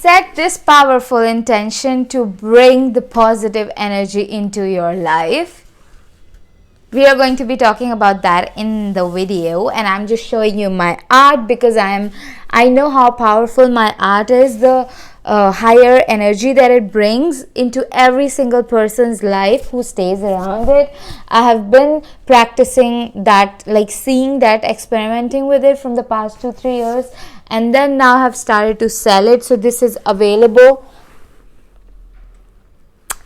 Set this powerful intention to bring the positive energy into your life. We are going to be talking about that in the video, and I'm just showing you my art because I know how powerful my art is, the higher energy that it brings into every single person's life who stays around it. I have been practicing that, like seeing that, experimenting with it from the past 2-3 years, and then now have started to sell it. So this is available.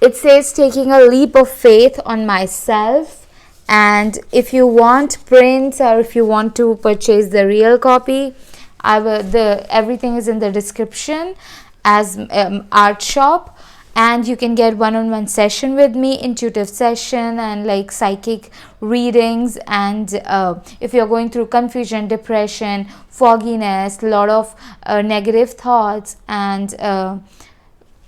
It says taking a leap of faith on myself. And if you want prints or if you want to purchase the real copy, everything is in the description as art shop, and you can get one-on-one session with me, intuitive session and like psychic readings. And if you're going through confusion, depression, fogginess, a lot of negative thoughts, and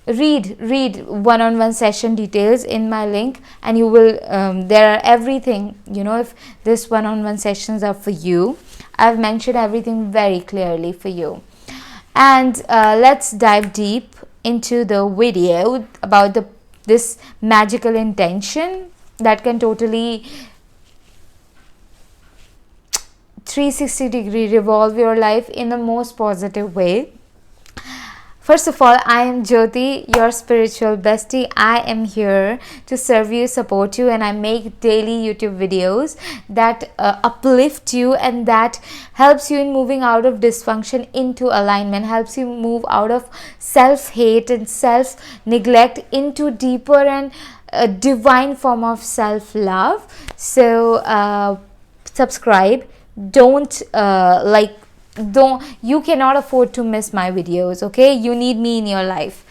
read one-on-one session details in my link, and you will there are everything, if this one-on-one sessions are for you. I've mentioned everything very clearly for you. And let's dive deep into the video about this magical intention that can totally 360-degree revolve your life in the most positive way. First of all, I am Jyoti, your spiritual bestie. I am here to serve you, support you, and I make daily YouTube videos that uplift you and that helps you in moving out of dysfunction into alignment, helps you move out of self-hate and self-neglect into deeper and a divine form of self-love. So subscribe. You cannot afford to miss my videos, okay? You need me in your life,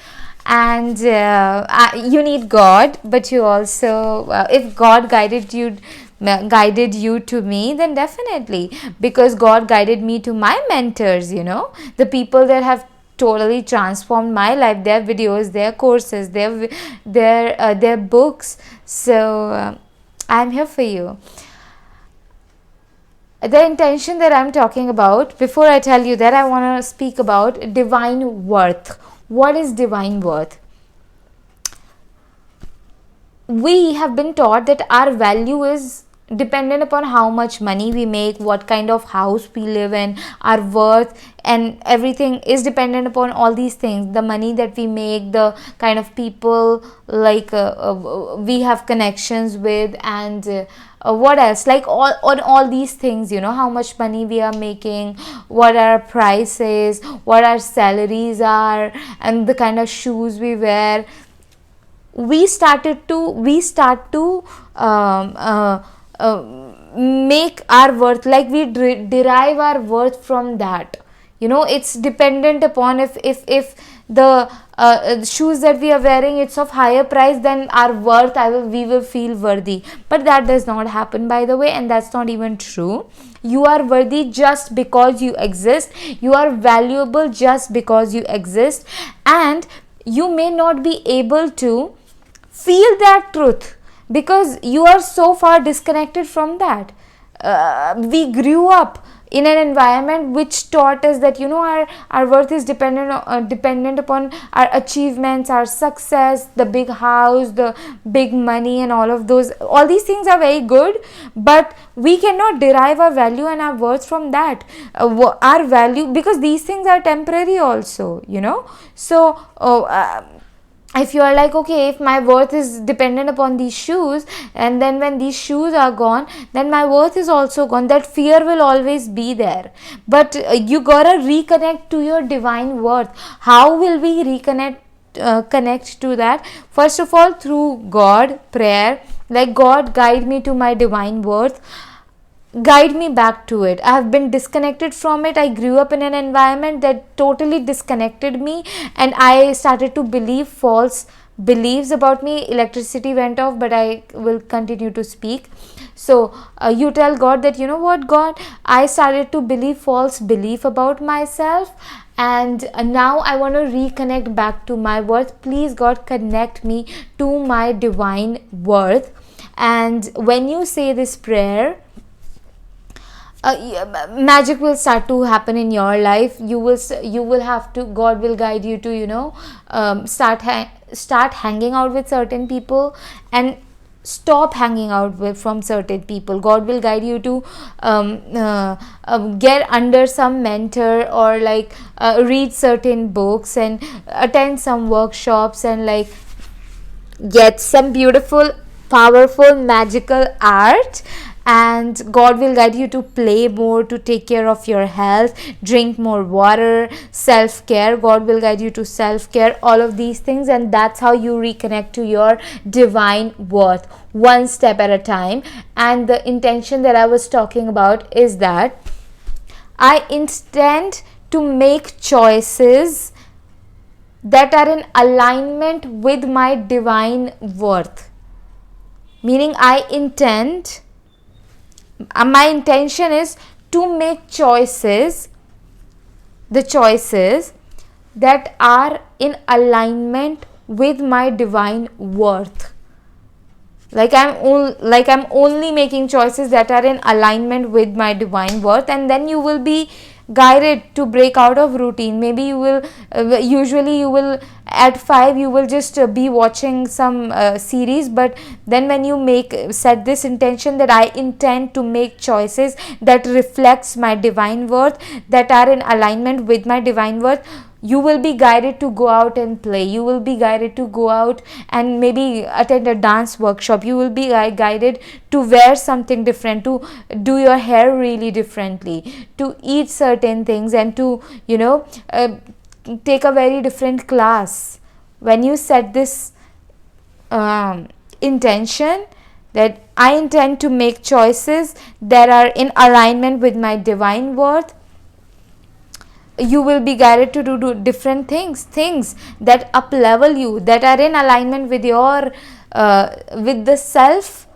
and you need God, but you also if God guided you to me, then definitely, because God guided me to my mentors, the people that have totally transformed my life, their videos, their courses, their books. So I'm here for you. The intention that I'm talking about, before I tell you that, I want to speak about divine worth. What is divine worth? We have been taught that our value is dependent upon how much money we make, what kind of house we live in, our worth, and everything is dependent upon all these things. The money that we make, the kind of people we have connections with, and what else, like all these things, how much money we are making, what our price is, what our salaries are, and the kind of shoes we wear. We start to make our worth, like we derive our worth from that. It's dependent upon if the shoes that we are wearing, it's of higher price than our worth, we will feel worthy. But that does not happen, by the way, and that's not even true. You are worthy just because you exist. You are valuable just because you exist, and you may not be able to feel that truth because you are so far disconnected from that. We grew up in an environment which taught us that our worth is dependent upon our achievements, our success, the big house, the big money, and all these things are very good, but we cannot derive our value and our worth from that. Our value, because these things are temporary also, so if you are like, okay, if my worth is dependent upon these shoes, and then when these shoes are gone, then my worth is also gone, that fear will always be there. But you gotta reconnect to your divine worth. How will we connect to that? First of all, through God, prayer, like, God, guide me to my divine worth, guide me back to it. I have been disconnected from it. I grew up in an environment that totally disconnected me, and I started to believe false beliefs about me. Electricity went off, but I will continue to speak. So you tell God that, what, God, I started to believe false belief about myself, and now I want to reconnect back to my worth. Please, God, connect me to my divine worth. And when you say this prayer, magic will start to happen in your life. You will have to, God will guide you to, start hanging out with certain people, and stop hanging out with from certain people. God will guide you to get under some mentor, or like read certain books and attend some workshops, and like get some beautiful, powerful, magical art. And God will guide you to play more, to take care of your health, drink more water, self care. God will guide you to self care, all of these things, and that's how you reconnect to your divine worth, one step at a time. And the intention that I was talking about is that I intend to make choices that are in alignment with my divine worth. Meaning, my intention is to make choices, the choices that are in alignment with my divine worth. Like I'm only making choices that are in alignment with my divine worth, and then you will be guided to break out of routine. Maybe you will usually you will at 5 you will just be watching some series, but then when you set this intention that I intend to make choices that reflects my divine worth, that are in alignment with my divine worth, you will be guided to go out and play. You will be guided to go out and maybe attend a dance workshop. You will be guided to wear something different, to do your hair really differently, to eat certain things, and to take a very different class. When you set this intention that I intend to make choices that are in alignment with my divine worth, you will be guided to do different things that up level you, that are in alignment with your with the self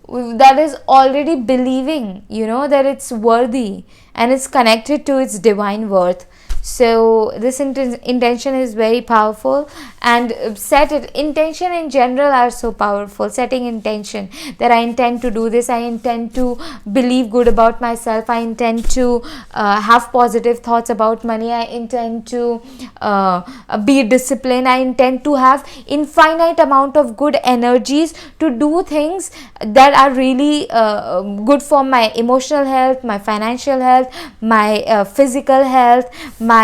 that is already believing that it's worthy and it's connected to its divine worth. So this intention is very powerful, and intention in general are so powerful. Setting intention that I intend to do this, I intend to believe good about myself, I intend to have positive thoughts about money, I intend to be disciplined, I intend to have infinite amount of good energies to do things that are really good for my emotional health, my financial health, my physical health, my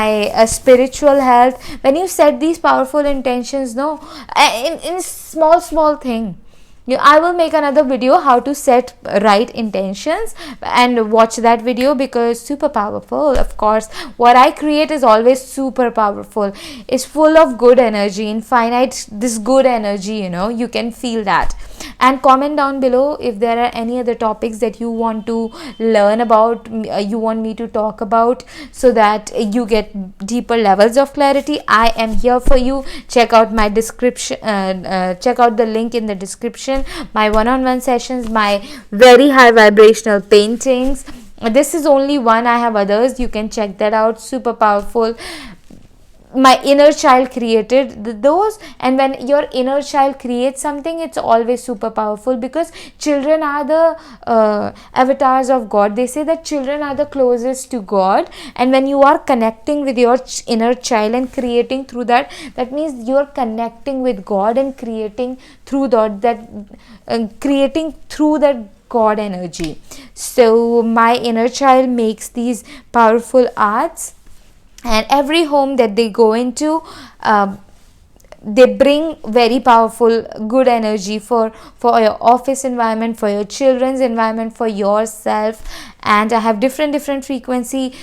spiritual health. When you set these powerful intentions, in small thing, I will make another video how to set right intentions, and watch that video because super powerful. Of course, what I create is always super powerful. It's full of good energy, infinite this good energy, you can feel that. And comment down below if there are any other topics that you want to learn about, you want me to talk about, so that you get deeper levels of clarity. I am here for you. Check out my description, check out the link in the description, my one-on-one sessions, my very high vibrational paintings. This is only one, I have others, you can check that out. Super powerful. My inner child created those, and when your inner child creates something, it's always super powerful, because children are the avatars of God. They say that children are the closest to God, and when you are connecting with your inner child and creating through that, that means you're connecting with God and creating through creating through that God energy. So my inner child makes these powerful arts, and every home that they go into, they bring very powerful good energy for your office environment, for your children's environment, for yourself. And I have different frequency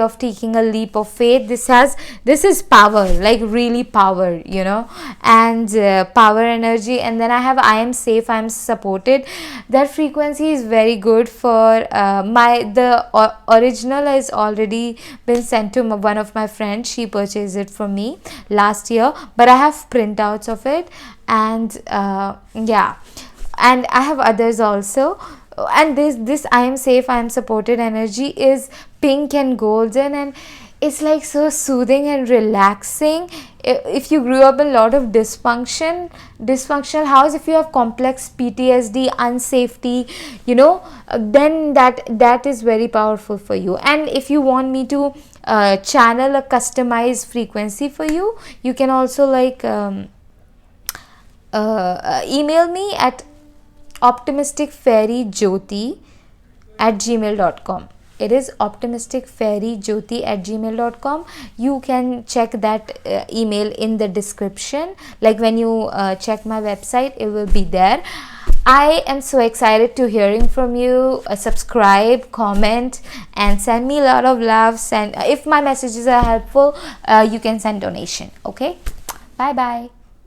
of taking a leap of faith. This is power, like really power, and power energy. And then I have I am safe, I am supported. That frequency is very good for the original has already been sent to one of my friends. She purchased it from me last year, but I have printouts of it, and yeah, and I have others also. And this I am safe, I am supported energy is pink and golden, and it's like so soothing and relaxing. if you grew up in a lot of dysfunctional house, if you have complex PTSD, unsafety, then that is very powerful for you. And if you want me to channel a customized frequency for you, you can also like email me at optimisticfairyjyoti@gmail.com. It is optimisticfairyjyoti@gmail.com. You can check that email in the description. Like when you check my website, it will be there. I am so excited to hearing from you. Subscribe, comment, and send me a lot of love. If my messages are helpful, you can send donation. Okay, bye bye.